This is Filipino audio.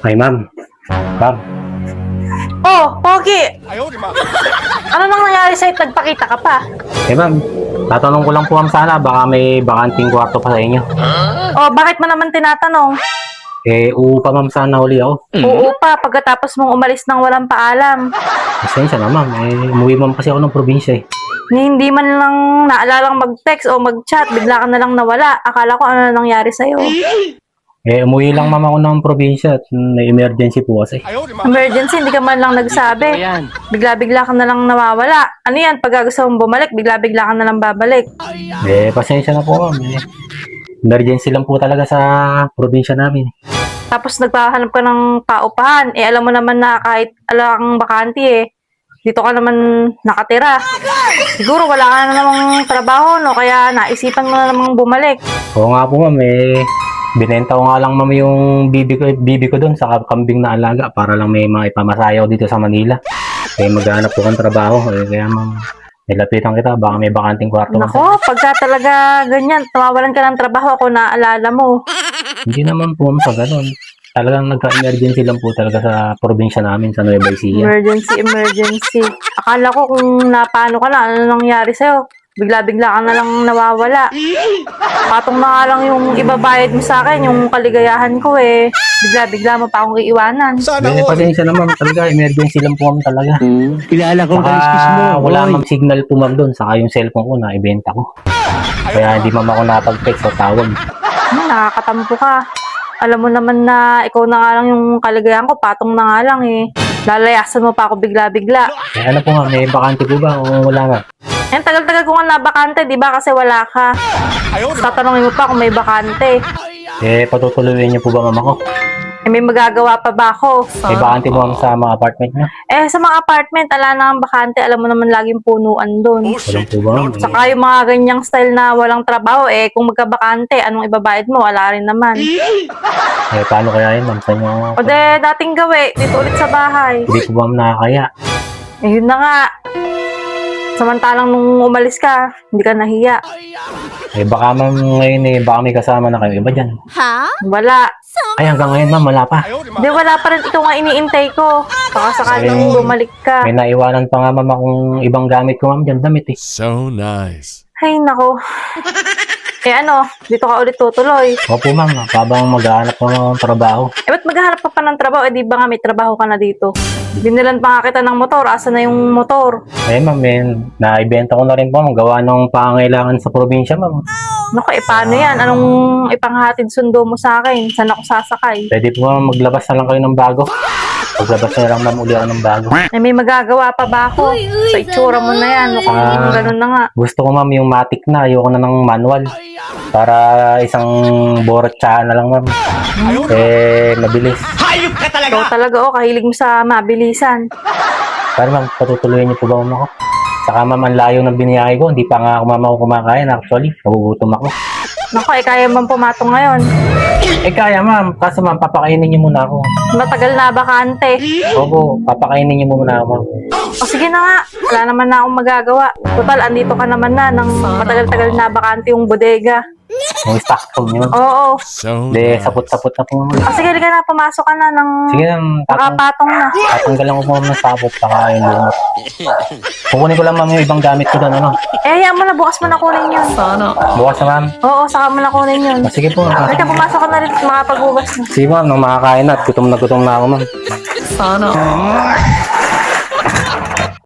Ay, ma'am. Ma'am, Oh, Pogi! Ano nang nangyari sa'yo? Nagpakita ka pa. ma'am, tatanong ko lang po ma'am sana, baka may bakanting kwarto pa sa inyo. Oh, bakit mo naman tinatanong? Uupa ma'am sana uli ako. Oo pa, pagkatapos mong umalis ng walang paalam. Pasensya na ma'am, umuwi ma'am kasi ako ng probinsya eh. Ni hindi man lang naalalang mag-text o mag-chat, bigla ka na lang nawala. Akala ko ano na nangyari sa'yo. Umuwi lang ma'am ako ng probinsya at may emergency po kasi. Emergency, hindi ka man lang nagsabi. Bigla-bigla ka na lang nawawala. Ano yan, pag gusto mong bumalik, bigla-bigla ka na lang babalik. Pasensya na po ma'am. Emergency lang po talaga sa probinsya namin. Tapos nagpahanap ka ng paupahan. Alam mo naman na kahit alang bakante dito ka naman nakatira. Siguro wala ka na namang trabaho, no? Kaya naisipan mo na namang bumalik. Oo nga po ma'am, binenta ko nga lang ma'am yung bibi ko doon sa kambing na alaga para lang may maipamasayaw dito sa Manila. Maghanap po ng trabaho. Kaya ma'am, nilapitan kita, baka may bakanting kwarto. Nako, pagka talaga ganyan, tawawalan ka ng trabaho, ako naalala mo. Hindi naman po sa ganun. Talagang nagka-emergency lang po talaga sa probinsya namin, sa Nueva Ecija. Emergency. Akala ko kung napano ka na, ano nangyari sa'yo? Bigla-bigla ka na lang nawawala. Patong na nga lang yung ibabayad mo sa akin, yung kaligayahan ko Bigla-bigla mo pa akong iiwanan. Pasensya naman, talaga emergency lang po ma'am talaga. Kilala ko ang excuse mo. Wala mang signal po ma'am doon, saka yung cellphone ko na ibenta ko. Kaya hindi ma'am ako napag-text o tawag. Nakakatampo ka. Alam mo naman na ikaw na nga lang yung kaligayahan ko, patong na nga lang Lalayasan mo pa ako bigla-bigla. Ano po nga, may bakante po ba o wala nga? Tagal-tagal ko nga nabakante, di ba? Kasi wala ka. Tatanungin mo pa kung may bakante. Patutuloyin niyo po ba ma'am ako? May magagawa pa ba ako? May bakante po ma'am sa mga apartment niyo? Sa mga apartment, ala na ang bakante. Alam mo naman laging punuan doon. Walang po ba ma'am? Saka yung mga ganyang style na walang trabaho, kung magkabakante, anong ibabayad mo? Wala rin naman. Paano kaya yun ma'am? Saan niyo? O dating gawi, dito ulit sa bahay. Hindi po ba ma'am nakakaya? Yun na nga. Samantalang nung umalis ka, hindi ka nahiya. Baka ma'am ngayon baka may kasama na kayo. Iba dyan. Wala. Ay, hanggang ngayon ma'am, wala pa. Hindi, wala pa rin. Ito nga iniintay ko. Baka sakaling bumalik ka. May naiwanan pa nga ma'am akong ibang gamit ko ma'am dyan, damit So nice. Ay, nako. Dito ka ulit tutuloy. Opo ma'am, habang maghahanap ko ng trabaho. Ba't maghahanap pa ng trabaho? Di ba nga may trabaho ka na dito? Binilan pa nga kita ng motor. Asa na yung motor? Ma'am, naibenta ko na rin po ma'am, gawa ng pangangailangan sa probinsya ma'am. Naku, paano yan? Anong ipanghatid sundo mo sa akin? Saan ako sasakay? Pwede po ma'am, maglabas na lang kayo ng bago. Paglabas na lang ma'am, uli ako ng bago. May magagawa pa ba ako? Sa itsura mo na yan. Mukhang ganun na nga. Gusto ko ma'am yung matic na, ayoko na ng manual. Para isang borotsahan na lang ma'am. Mabilis. Hayop ka talaga! Ikaw talaga, kahilig mo sa mabilisan. Pero ma'am, patutuloyin niyo po ba ma'am ako? Saka ma'am, ang layo ng biniyahe ko, hindi pa nga ako ma'am ako kumakain. Actually, nagugutom ako. Naku, kaya man pumatong ngayon. Kaya ma'am, kaso ma'am, papakainin niyo muna ako. Matagal na bakante. Opo, papakainin niyo muna ako ma'am. O sige na nga, wala naman na akong magagawa. Total, andito ka naman na nang matagal-tagal na bakante yung bodega. Yung stock food niyo ma'am. Oo. So Hindi, sapot-sapot na po ma'am. O sige, halika na, pumasok ka na ng Sige ma'am, nakapatong na. tatanggalan ko po ma'am ng sapot, saka yung lumot. Kukunin ko lang ma'am yung ibang gamit ko doon, ano? Hayaan mo na, bukas mo na kunin yun. Bukas na ma'am. Oo, saka mo na kunin yun. Sige po ma'am. Halika, pumasok ka na rin, makapaghugas na. Sige ma'am, nang makakain na at gutom na ako ma'am.